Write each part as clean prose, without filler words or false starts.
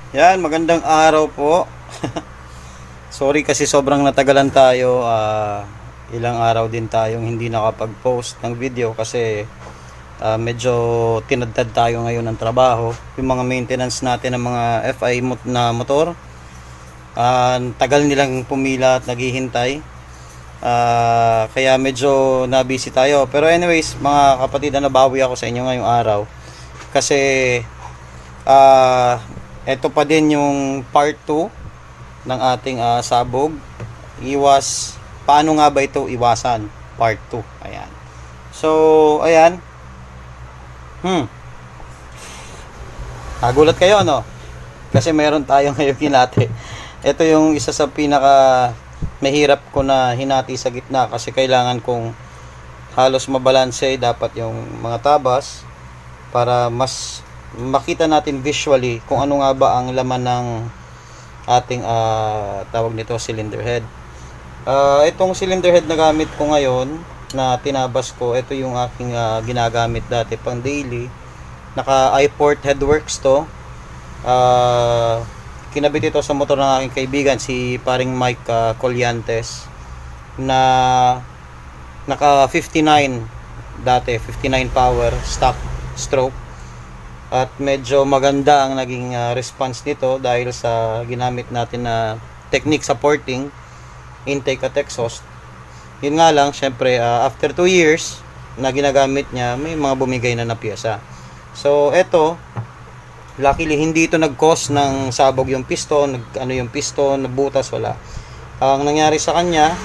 Yan, magandang araw po. Sorry kasi sobrang natagalan tayo. Ilang araw din tayong hindi nakapag-post ng video kasi medyo tinadtad tayo ngayon ng trabaho. Yung mga maintenance natin ng mga FI na motor, tagal nilang pumila at naghihintay. Kaya medyo na-busy tayo. Pero anyways, mga kapatid, nabawi ako sa inyo ngayong araw. Kasi ito pa din yung part 2 ng ating sabog. Paano nga ba ito iwasan? Part 2. Ayan. So, ayan. Nagulat kayo, no? Kasi meron tayong ngayon hinati. Ito yung isa sa pinaka mahirap ko na hinati sa gitna kasi kailangan kong halos mabalanse dapat yung mga tabas para mas makita natin visually kung ano nga ba ang laman ng ating tawag nito cylinder head. Itong cylinder head na gamit ko ngayon na tinabas ko, ito yung aking ginagamit dati pang daily. Naka iPort Headworks to. Kinabit ito sa motor ng aking kaibigan si paring Mike Colliantes na naka 59 dati, 59 power stock stroke. At medyo maganda ang naging response nito dahil sa ginamit natin na technique supporting intake at exhaust. Yun nga lang, syempre after 2 years na ginagamit niya, may mga bumigay na piyesa. So eto, luckily hindi ito nag-cause ng sabog yung piston, yung piston, nabutas, wala. Ang nangyari sa kanya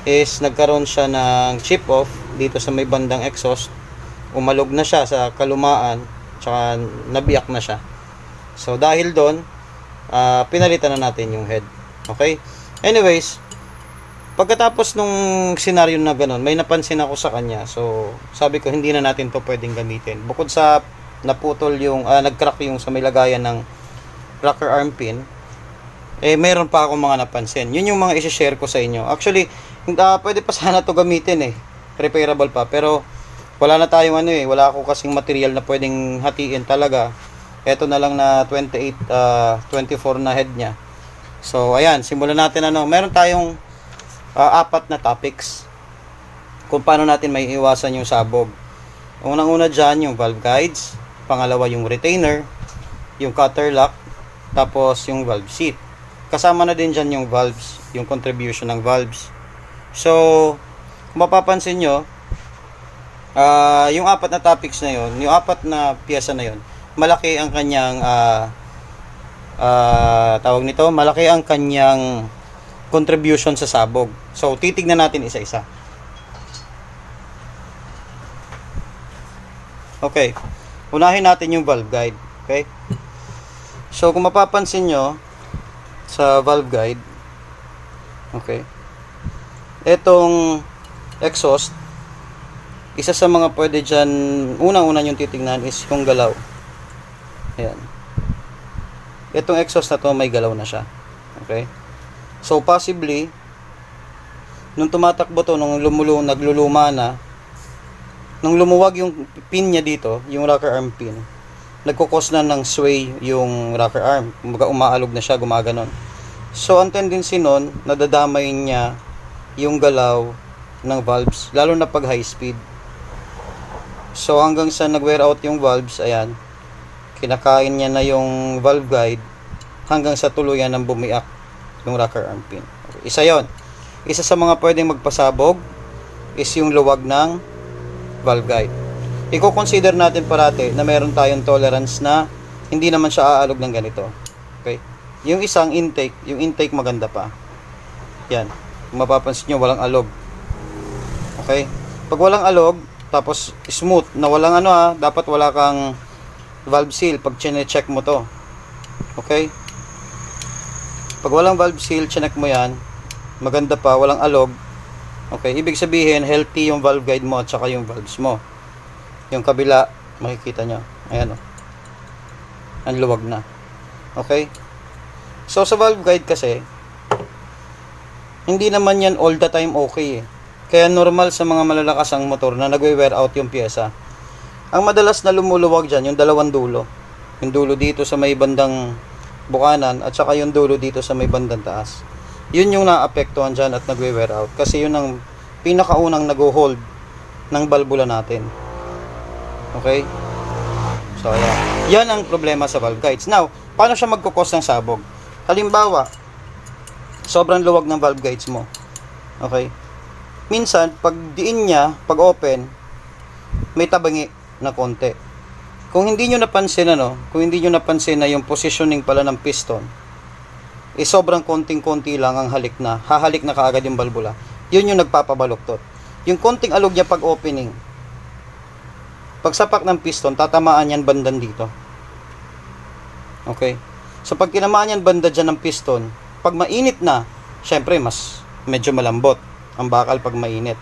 is nagkaroon siya ng chip off dito sa may bandang exhaust. Umalog na siya sa kalumaan, tsaka nabiyak na siya. So dahil doon, pinalitan na natin yung head. Okay? Anyways, pagkatapos nung senaryo na ganun, may napansin ako sa kanya. So sabi ko hindi na natin to pwedeng gamitin. Bukod sa naputol yung nag-crack yung sa may lagayan ng rocker arm pin, mayroon pa ako mga napansin. Yun yung mga i-share ko sa inyo. Actually, pwede pa sana to gamitin repairable pa, pero wala na tayong wala ako kasing material na pwedeng hatiin talaga. Ito na lang na 24 na head niya. So ayan, simulan natin meron tayong 4 na topics kung paano natin may iwasan yung sabog. Unang-una dyan yung valve guides, pangalawa yung retainer, yung cutter lock, tapos yung valve seat. Kasama na din dyan yung valves, yung contribution ng valves. So kung mapapansin nyo, yung 4 na topics na yon, yung 4 na piyesa na yon, malaki ang kanyang tawag nito, malaki ang kanyang contribution sa sabog. So titignan natin isa-isa. Okay. Unahin natin yung valve guide. Okay? So kung mapapansin nyo sa valve guide, okay, etong exhaust, isa sa mga pwede dyan, unang-una yung titignan is yung galaw. Ayan. Itong exhaust na to, may galaw na siya. Okay? So, possibly, nung tumatakbo to, nung nagluluma na, nung lumuwag yung pin niya dito, yung rocker arm pin, nagkukos na ng sway yung rocker arm. Kumbaga, umaalog na siya, gumaganon. So, ang tendency nun, nadadamay niya yung galaw ng valves, lalo na pag high speed. So hanggang sa nag-wear out yung valves, ayan, kinakain niya na yung valve guide hanggang sa tuluyan ng bumiak yung rocker arm pin. Okay. Isa yon. Isa sa mga pwedeng magpasabog is yung luwag ng valve guide. I-consider natin parati na meron tayong tolerance na hindi naman siya aalog ng ganito. Okay? Yung isang intake, yung intake maganda pa. Yan. Kung mapapansin nyo, walang alog. Okay? Pag walang alog, tapos smooth, na walang dapat wala kang valve seal pag chine-check mo to. Okay? Pag walang valve seal, chinek mo yan, maganda pa, walang alog. Okay, ibig sabihin, healthy yung valve guide mo at saka yung valves mo. Yung kabila, makikita nyo. Ayan ang luwag na. Okay? So, sa valve guide kasi, hindi naman yan all the time okay Kaya normal sa mga malalakas ang motor na nagwe-wear out yung pyesa. Ang madalas na lumuluwag dyan, yung dalawang dulo. Yung dulo dito sa may bandang bukanan, at saka yung dulo dito sa may bandang taas. Yun yung naapektuhan dyan at nagwe-wear out. Kasi yun ang pinakaunang nag-hold ng balbula natin. Okay? So, ayan. Yan ang problema sa valve guides. Now, paano siya magkukos ng sabog? Halimbawa, sobrang luwag ng valve guides mo. Okay? Minsan, pag diin niya, pag open, may tabangi na konti. Kung hindi nyo napansin, kung hindi nyo napansin na yung positioning pala ng piston, sobrang konting-konti lang ang hahalik na kaagad yung balbula. Yun yung nagpapabaluktot. Yung konting alog niya pag opening, pag sapak ng piston, tatamaan yan bandan dito. Okay? So pag tinamaan yan banda dyan ng piston, pag mainit na, syempre mas medyo malambot ang bakal pag mainit.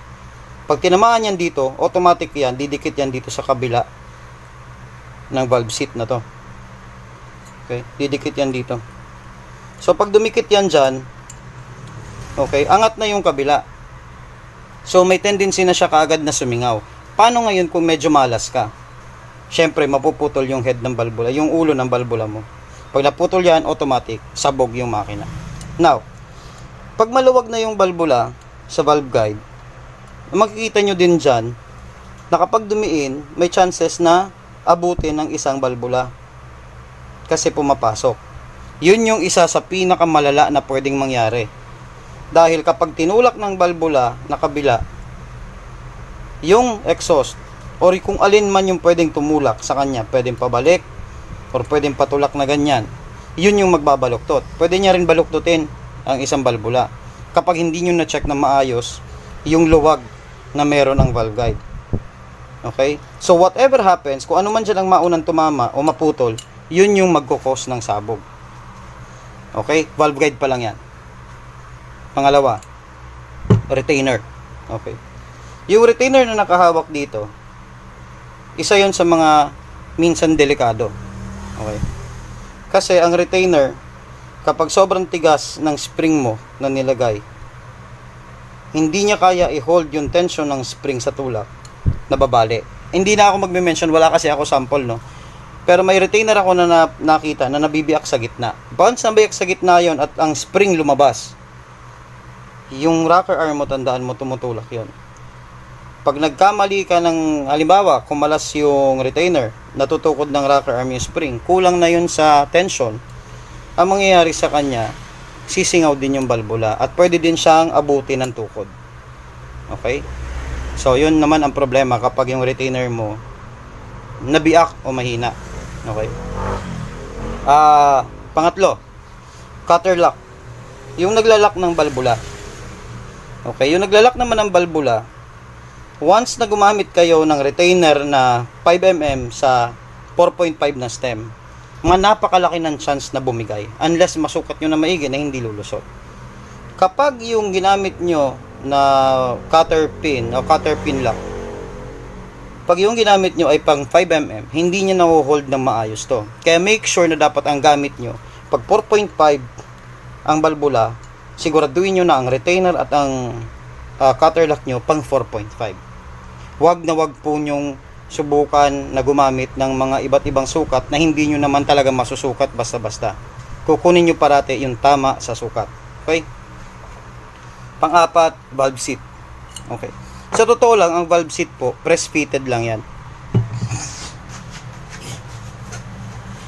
Pag tinamaan yan dito, automatic yan, didikit yan dito sa kabila ng valve seat na to. Okay? Didikit yan dito. So, pag dumikit yan dyan, okay, angat na yung kabila. So, may tendency na siya kaagad na sumingaw. Paano ngayon kung medyo malas ka? Siyempre, mapuputol yung head ng balbula, yung ulo ng balbula mo. Pag naputol yan, automatic, sabog yung makina. Now, pag maluwag na yung balbula sa valve guide, makikita nyo din dyan, na kapag dumiin, may chances na abutin ng isang balbula. Kasi pumapasok. Yun yung isa sa pinakamalala na pwedeng mangyari. Dahil kapag tinulak ng balbula na kabila, yung exhaust, or kung alin man yung pwedeng tumulak sa kanya, pwedeng pabalik, or pwedeng patulak na ganyan, yun yung magbabaluktot. Pwede niya rin baluktutin ang isang balbula. Kapag hindi nyo na-check na maayos, yung luwag na meron ang valve guide. Okay? So whatever happens, kung ano man dyan ang maunang tumama o maputol, yun yung magkukos ng sabog. Okay? Valve guide pa lang yan. Pangalawa, retainer. Okay. Yung retainer na nakahawak dito, isa yon sa mga minsan delikado. Okay. Kasi ang retainer, kapag sobrang tigas ng spring mo na nilagay, hindi niya kaya i-hold yung tension ng spring sa tulak, nababali. Hindi na ako magme-mention, wala kasi ako sample, no? Pero may retainer ako na nakita na nabibiyak sa gitna. Once nabiyak sa gitna yon at ang spring lumabas, yung rocker arm mo, tandaan mo, tumutulak yon. Pag nagkamali ka ng, halimbawa, kumalas yung retainer, natutukod ng rocker arm yung spring, kulang na yun sa tension, ang mangyayari sa kanya, sisingaw din yung balbula at pwede din siyang abutin ng tukod. Okay? So, yun naman ang problema kapag yung retainer mo nabiak o mahina. Okay? Pangatlo, cutter lock. Yung naglalak ng balbula. Okay? Yung naglalak naman ng balbula, once na gumamit kayo ng retainer na 5mm sa 4.5 na stem, mga napakalaki ng chance na bumigay unless masukat nyo na maigi na hindi lulusot. Kapag yung ginamit nyo na cutter pin o cutter pin lock, pag yung ginamit nyo ay pang 5mm, hindi nyo na-hold ng maayos to. Kaya make sure na dapat ang gamit nyo, pag 4.5 ang balbula, siguraduhin nyo na ang retainer at ang cutter lock nyo pang 4.5. Wag na wag po nyong subukan na gumamit ng mga iba't ibang sukat na hindi nyo naman talaga masusukat basta-basta. Kukunin nyo parate yung tama sa sukat. Okay? Pang-apat, valve seat. Okay. Sa totoo lang, ang valve seat po, press-fitted lang yan.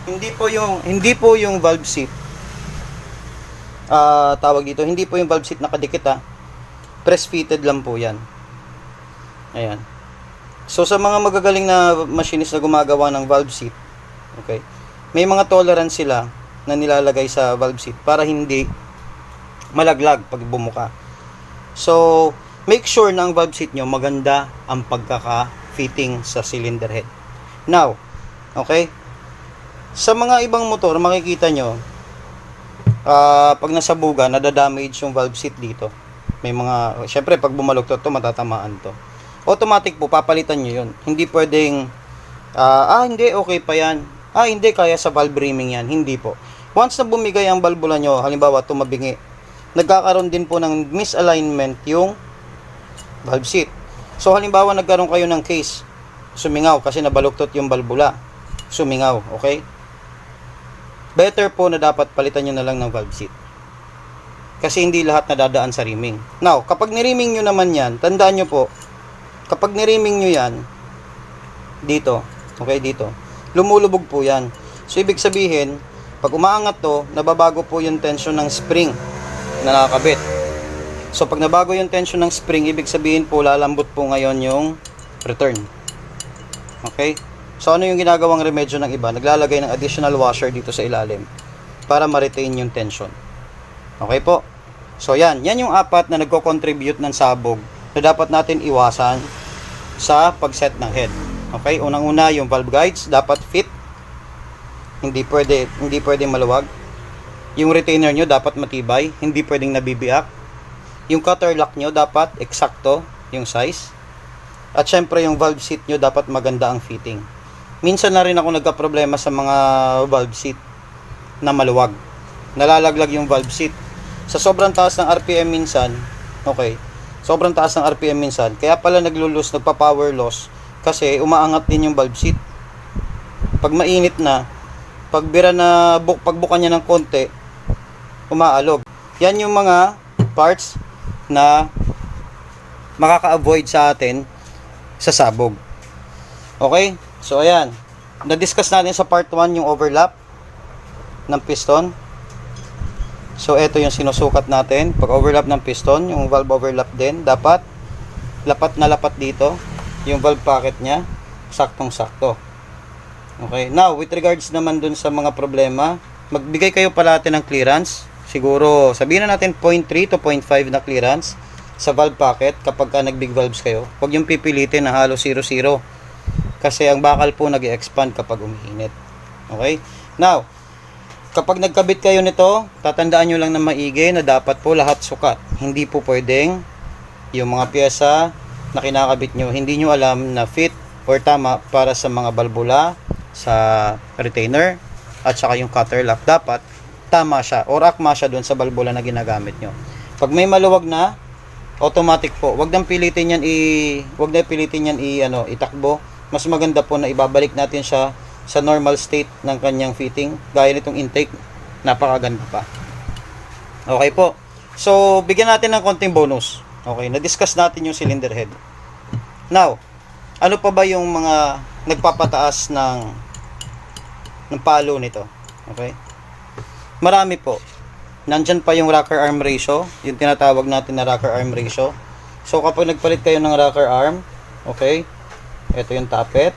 Hindi po yung valve seat, tawag dito, hindi po yung valve seat nakadikit press-fitted lang po yan. Ayan. So, sa mga magagaling na machinist na gumagawa ng valve seat, okay, may mga tolerance sila na nilalagay sa valve seat para hindi malaglag pag bumuka. So, make sure na ang valve seat nyo maganda ang pagkaka-fitting sa cylinder head. Now, okay, sa mga ibang motor, makikita nyo, pag nasabugan, nadadamage yung valve seat dito. May mga, syempre, pag bumaluktot to, matatamaan to. Automatic po, papalitan nyo yun. Hindi pwedeng, hindi, okay pa yan. Hindi, kaya sa valve reaming yan. Hindi po. Once na bumigay ang balbula nyo, halimbawa, tumabingi, nagkakaroon din po ng misalignment yung valve seat. So, halimbawa, nagkaroon kayo ng case, sumingaw kasi nabaluktot yung balbula. Sumingaw, okay? better po na dapat palitan nyo na lang ng valve seat. Kasi hindi lahat nadadaan sa rimming. Now, kapag niriming nyo naman yan, tandaan nyo po, kapag niriming nyo yan, dito, okay, dito, lumulubog po yan. So, ibig sabihin, pag umaangat to, nababago po yung tension ng spring na nakakabit. So, pag nabago yung tension ng spring, ibig sabihin po, lalambot po ngayon yung return. Okay? So, ano yung ginagawang remedyo ng iba? Naglalagay ng additional washer dito sa ilalim para ma-retain yung tension. Okay po? So, yan yung apat na nagko-contribute ng sabog na dapat natin iwasan sa pag-set ng head. Okay? Unang-una, yung valve guides dapat fit. Hindi pwedeng maluwag. Yung retainer nyo dapat matibay, hindi pwedeng nabibiak. Yung cutter lock nyo dapat eksakto yung size. At syempre yung valve seat nyo dapat maganda ang fitting. Minsan na rin ako nagka-problema sa mga valve seat na maluwag. Nalalaglag yung valve seat. Sa sobrang taas ng RPM minsan, okay, sobrang taas ng RPM minsan, kaya pala nagpa-power loss kasi umaangat din yung valve seat. Pag mainit na, pagbuka niya ng konti, umaalog. Yan yung mga parts na makaka-avoid sa atin sa sabog. Okay? So, ayan. Na-discuss natin sa part 1 yung overlap ng piston. So, ito yung sinusukat natin. Pag overlap ng piston, yung valve overlap din, dapat lapat na lapat dito. Yung valve pocket niya, saktong-sakto. Okay. Now, with regards naman dun sa mga problema, magbigay kayo palate ng clearance. Siguro, sabihin na natin 0.3 to 0.5 na clearance sa valve pocket kapag nag-big valves kayo. Huwag yung pipilitin na halos 0.0. Kasi ang bakal po nag-expand kapag umiinit. Okay? Now, kapag nagkabit kayo nito, tatandaan nyo lang na maigi na dapat po lahat sukat. Hindi po pwedeng yung mga pyesa na kinakabit nyo, hindi nyo alam na fit or tama para sa mga balbula, sa retainer, at saka yung cutter lock. Dapat tama siya or akma siya dun sa balbula na ginagamit nyo. Pag may maluwag na, automatic po. Huwag nang pilitin yan itakbo. Mas maganda po na ibabalik natin siya sa normal state ng kanyang fitting. Gaya nitong intake, napakaganda pa. Okay po. So, bigyan natin ng konting bonus. Okay, na-discuss natin yung cylinder head. Now, ano pa ba yung mga nagpapataas ng palo nito? Okay? Marami po. Nandyan pa yung rocker arm ratio, yung tinatawag natin na rocker arm ratio. So, kapag nagpalit kayo ng rocker arm, okay, ito yung tappet,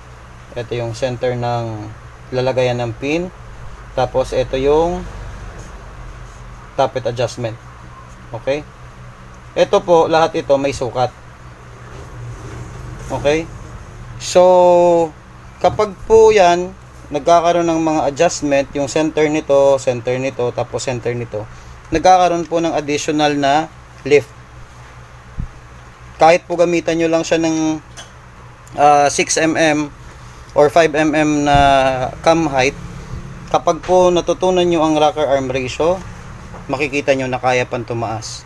ito yung center ng lalagayan ng pin, tapos ito yung tappet adjustment. Okay? Ito po, lahat ito may sukat. Okay? So, kapag po yan, nagkakaroon ng mga adjustment, yung center nito, tapos center nito, nagkakaroon po ng additional na lift. Kahit po gamitan nyo lang siya ng 6mm or 5mm na cam height, kapag po natutunan nyo ang rocker arm ratio, makikita nyo na kaya pang tumaas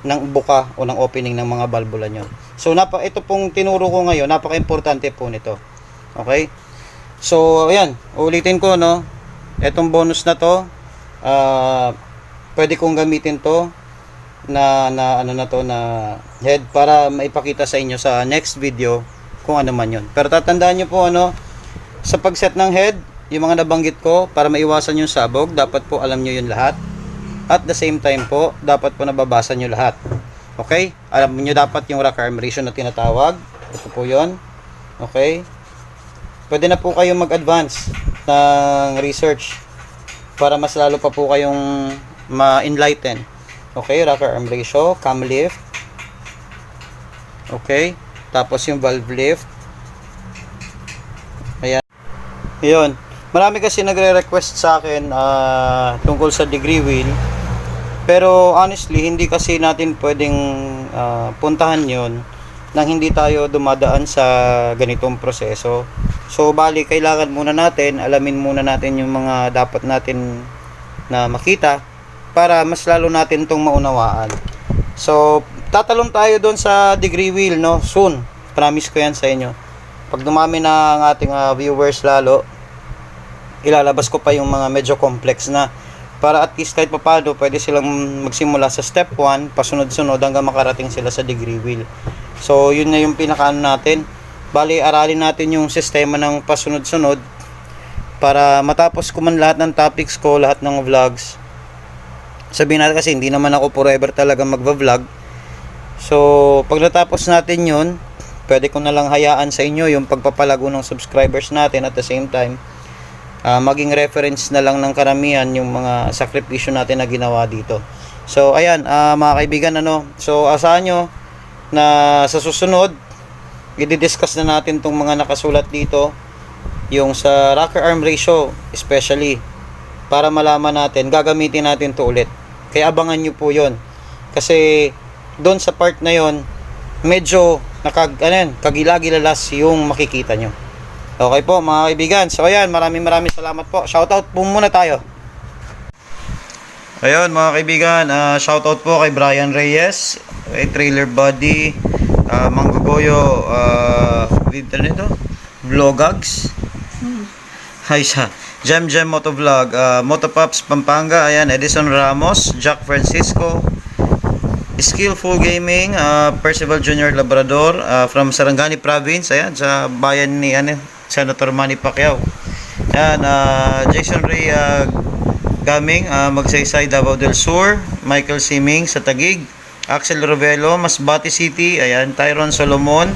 ng buka o ng opening ng mga balbula nyo. So, ito pong tinuro ko ngayon, napaka-importante po nito. Okay? So, ayan, ulitin ko, no? Etong bonus na to, pwede kong gamitin to na head para maipakita sa inyo sa next video kung ano man yun. Pero tatandaan nyo po, sa pagset ng head, yung mga nabanggit ko, para maiwasan yung sabog, dapat po alam nyo yun lahat. At the same time po, dapat po nababasa nyo lahat. Okay? Alam nyo dapat yung rocker arm ratio na tinatawag. Ito po yun. Okay? Pwede na po kayong mag-advance ng research para mas lalo pa po kayong ma-enlighten. Okay? Rocker arm ratio, cam lift. Okay? Tapos yung valve lift. Ayan. Yun. Marami kasi nagre-request sa akin tungkol sa degree wheel. Pero honestly, hindi kasi natin pwedeng puntahan yon nang hindi tayo dumadaan sa ganitong proseso. So, bali, kailangan muna natin, alamin muna natin yung mga dapat natin na makita para mas lalo natin itong maunawaan. So, tatalon tayo doon sa degree wheel, no? Soon. Promise ko yan sa inyo. Pag dumami na ang ating viewers lalo, ilalabas ko pa yung mga medyo complex na, para at least kahit papado pwede silang magsimula sa step 1 pasunod-sunod hanggang makarating sila sa degree wheel. So yun na yung pinakaano natin. Bali, aralin natin yung sistema ng pasunod-sunod para matapos ko man lahat ng topics ko, lahat ng vlogs. Sabihin natin kasi hindi naman ako forever talaga magva-vlog. So pag natapos natin yun, pwede ko na lang hayaan sa inyo yung pagpapalago ng subscribers natin, at the same time maging reference na lang ng karamihan yung mga sakripisyo natin na ginawa dito. So ayan, mga kaibigan, so asahan nyo na sa susunod i-discuss na natin tong mga nakasulat dito, yung sa rocker arm ratio especially, para malaman natin, gagamitin natin to ulit. Kaya abangan nyo po yon, kasi doon sa part na yon medyo kagilagilalas yung makikita nyo. Okay po mga kaibigan. So ayan, maraming salamat po. Shoutout po muna tayo. Ayun mga kaibigan, shoutout po kay Brian Reyes, kay Trailer Buddy, Manggogoyo, Vlogags, hi sa Jam Motovlog, Motopops Pampanga, ayan, Edison Ramos, Jack Francisco, Skillful Gaming, Percival Junior Labrador, from Sarangani Province, ayan, sa bayan ni Senator Manny Pacquiao. Ayan, Jason Ray Gaming, Magsaysay, Davao del Sur, Michael Siming sa Taguig, Axel Rovelo, Masbate City, ayan, Tyron Solomon,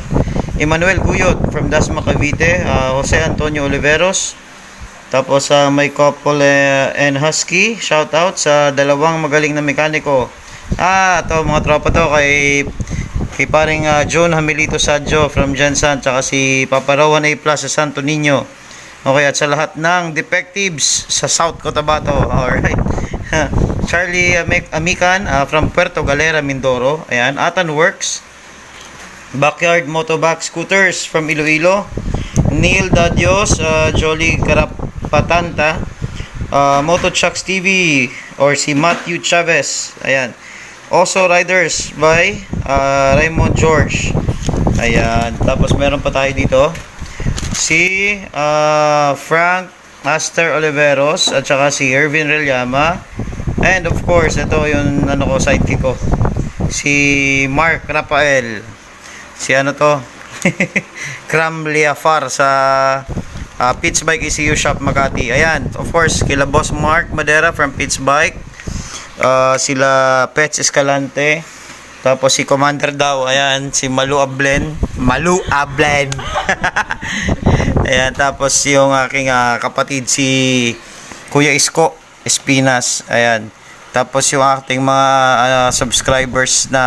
Emmanuel Guyot from Dasma Cavite, Jose Antonio Oliveros, tapos may couple and Husky, shout out sa dalawang magaling na mekaniko. Ito mga tropa to, kay paring John Hamilito Sadjo from Jansan, tsaka si Papa Rowan A Plus sa Santo Niño. Okay, at sa lahat ng defectives sa South Cotabato. Alright. Charlie Amican from Puerto Galera, Mindoro. Ayan, Atan Works, Backyard Motoback Scooters from Iloilo, Neil Dadios, Jolly Carapatanta, Moto Chucks TV, or si Matthew Chavez. Ayan, Also Riders by Raymond George. Ayan, tapos meron pa tayo dito si Frank Master Oliveros, at saka si Ervin Reliama, and of course ito yung sidekick ko, si Mark Rafael, si Kram Liafar sa Pitts Bike ECU Shop Makati. Ayan, of course kila Boss Mark Madera from Pitts Bike, sila Pets Escalante, tapos si Commander daw, ayan, si Malu Ablen ayan, tapos yung aking kapatid si Kuya Isko Espinas, ayan, tapos yung ating mga subscribers na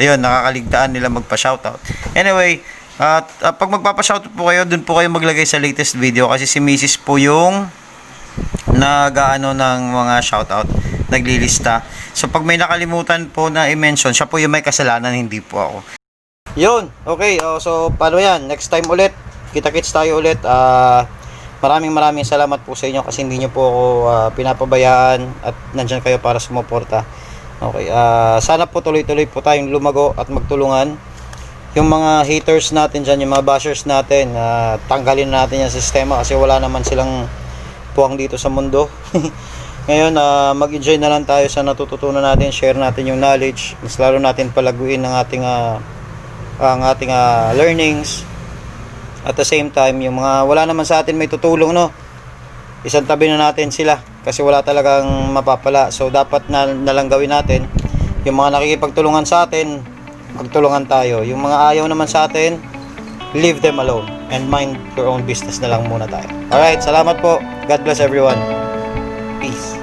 ayun, nakakaligtaan nila magpa-shoutout. Anyway, pag magpapa-shoutout po kayo, dun po kayo maglagay sa latest video, kasi si Mrs. po yung nag-ano ng mga shoutout, naglilista. So pag may nakalimutan po na i-mention, siya po yung may kasalanan, hindi po ako. Yun, okay. So paano yan? Next time ulit, kita-kits tayo ulit. Maraming salamat po sa inyo, kasi hindi nyo po ako pinapabayaan at nandyan kayo para sumuporta. Okay, sana po tuloy-tuloy po tayong lumago at magtulungan. Yung mga haters natin dyan, yung mga bashers natin, tanggalin natin yung sistema, kasi wala naman silang puwang dito sa mundo. Ngayon, mag-enjoy na lang tayo sa natututunan natin, share natin yung knowledge, mas lalo natin palaguin ang ating learnings. At the same time, yung mga wala naman sa atin may tutulong, isang tabi na natin sila, kasi wala talagang mapapala. So dapat na lang gawin natin, yung mga nakikipagtulungan sa atin, magtulungan tayo. Yung mga ayaw naman sa atin, leave them alone and mind your own business na lang muna tayo. Alright, salamat po. God bless everyone. Peace.